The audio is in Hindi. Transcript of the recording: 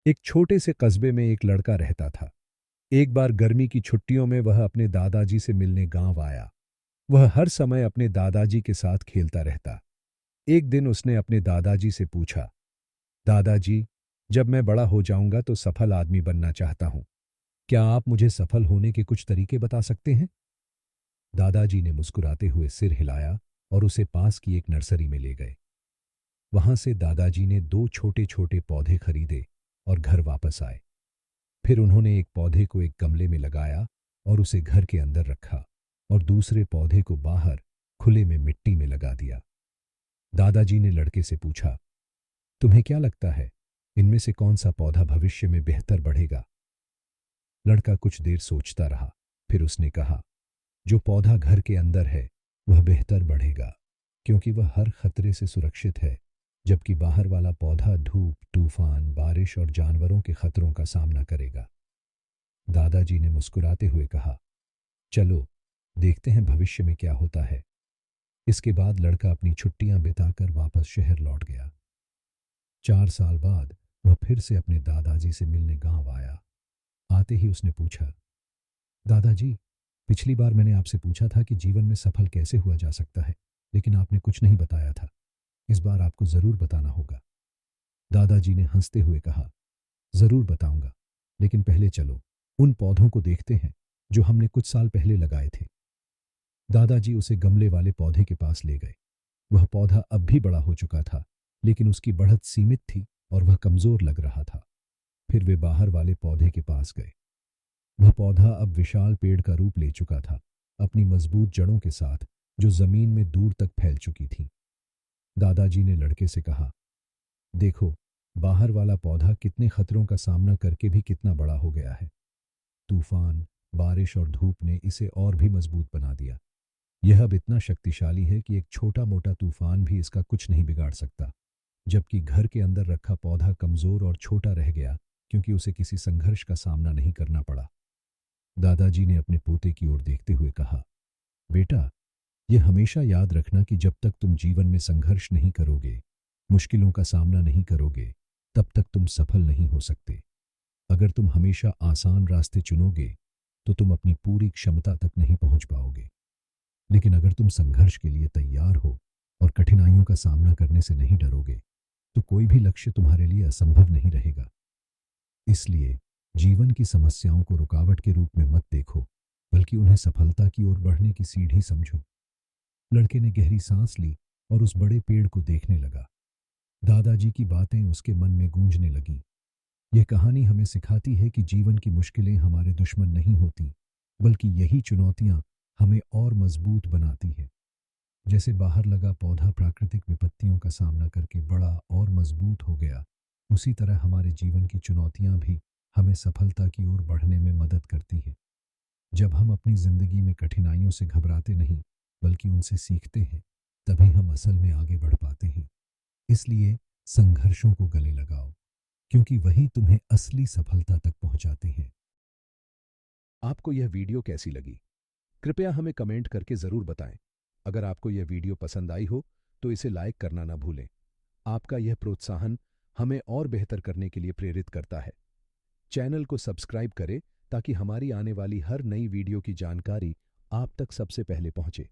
एक छोटे से कस्बे में एक लड़का रहता था। एक बार गर्मी की छुट्टियों में वह अपने दादाजी से मिलने गांव आया। वह हर समय अपने दादाजी के साथ खेलता रहता। एक दिन उसने अपने दादाजी से पूछा, दादाजी, जब मैं बड़ा हो जाऊंगा तो सफल आदमी बनना चाहता हूं। क्या आप मुझे सफल होने के कुछ तरीके बता सकते हैं? दादाजी ने मुस्कुराते हुए सिर हिलाया और उसे पास की एक नर्सरी में ले गए। वहां से दादाजी ने दो छोटे छोटे पौधे खरीदे और घर वापस आए। फिर उन्होंने एक पौधे को एक गमले में लगाया और उसे घर के अंदर रखा और दूसरे पौधे को बाहर खुले में मिट्टी में लगा दिया। दादाजी ने लड़के से पूछा, तुम्हें क्या लगता है, इनमें से कौन सा पौधा भविष्य में बेहतर बढ़ेगा? लड़का कुछ देर सोचता रहा। फिर उसने कहा, जो पौधा घर के अंदर है वह बेहतर बढ़ेगा, क्योंकि वह हर खतरे से सुरक्षित है, जबकि बाहर वाला पौधा धूप, तूफान, बारिश और जानवरों के खतरों का सामना करेगा। दादाजी ने मुस्कुराते हुए कहा, चलो देखते हैं भविष्य में क्या होता है। इसके बाद लड़का अपनी छुट्टियां बिताकर वापस शहर लौट गया। 4 साल बाद वह फिर से अपने दादाजी से मिलने गांव आया। आते ही उसने पूछा, दादाजी, पिछली बार मैंने आपसे पूछा था कि जीवन में सफल कैसे हुआ जा सकता है, लेकिन आपने कुछ नहीं बताया था। इस बार आपको जरूर बताना होगा। दादाजी ने हंसते हुए कहा, जरूर बताऊंगा, लेकिन पहले चलो उन पौधों को देखते हैं जो हमने कुछ साल पहले लगाए थे। दादाजी उसे गमले वाले पौधे के पास ले गए। वह पौधा अब भी बड़ा हो चुका था, लेकिन उसकी बढ़त सीमित थी और वह कमजोर लग रहा था। फिर वे बाहर वाले पौधे के पास गए। वह पौधा अब विशाल पेड़ का रूप ले चुका था, अपनी मजबूत जड़ों के साथ, जो जमीन में दूर तक फैल चुकी थी। दादाजी ने लड़के से कहा, देखो, बाहर वाला पौधा कितने खतरों का सामना करके भी कितना बड़ा हो गया है। तूफान, बारिश और धूप ने इसे और भी मजबूत बना दिया। यह अब इतना शक्तिशाली है कि एक छोटा मोटा तूफान भी इसका कुछ नहीं बिगाड़ सकता, जबकि घर के अंदर रखा पौधा कमजोर और छोटा रह गया, क्योंकि उसे किसी संघर्ष का सामना नहीं करना पड़ा। दादाजी ने अपने पोते की ओर देखते हुए कहा, बेटा, यह हमेशा याद रखना कि जब तक तुम जीवन में संघर्ष नहीं करोगे, मुश्किलों का सामना नहीं करोगे, तब तक तुम सफल नहीं हो सकते। अगर तुम हमेशा आसान रास्ते चुनोगे तो तुम अपनी पूरी क्षमता तक नहीं पहुंच पाओगे। लेकिन अगर तुम संघर्ष के लिए तैयार हो और कठिनाइयों का सामना करने से नहीं डरोगे, तो कोई भी लक्ष्य तुम्हारे लिए असंभव नहीं रहेगा। इसलिए जीवन की समस्याओं को रुकावट के रूप में मत देखो, बल्कि उन्हें सफलता की ओर बढ़ने की सीढ़ी समझो। लड़के ने गहरी सांस ली और उस बड़े पेड़ को देखने लगा। दादाजी की बातें उसके मन में गूंजने लगीं। यह कहानी हमें सिखाती है कि जीवन की मुश्किलें हमारे दुश्मन नहीं होती, बल्कि यही चुनौतियां हमें और मजबूत बनाती है। जैसे बाहर लगा पौधा प्राकृतिक विपत्तियों का सामना करके बड़ा और मजबूत हो गया, उसी तरह हमारे जीवन की चुनौतियां भी हमें सफलता की ओर बढ़ने में मदद करती हैं। जब हम अपनी जिंदगी में कठिनाइयों से घबराते नहीं, बल्कि उनसे सीखते हैं, तभी हम असल में आगे बढ़ पाते हैं। इसलिए संघर्षों को गले लगाओ, क्योंकि वही तुम्हें असली सफलता तक पहुंचाते हैं। आपको यह वीडियो कैसी लगी? कृपया हमें कमेंट करके जरूर बताएं। अगर आपको यह वीडियो पसंद आई हो तो इसे लाइक करना ना भूलें। आपका यह प्रोत्साहन हमें और बेहतर करने के लिए प्रेरित करता है। चैनल को सब्सक्राइब करें ताकि हमारी आने वाली हर नई वीडियो की जानकारी आप तक सबसे पहले पहुंचे।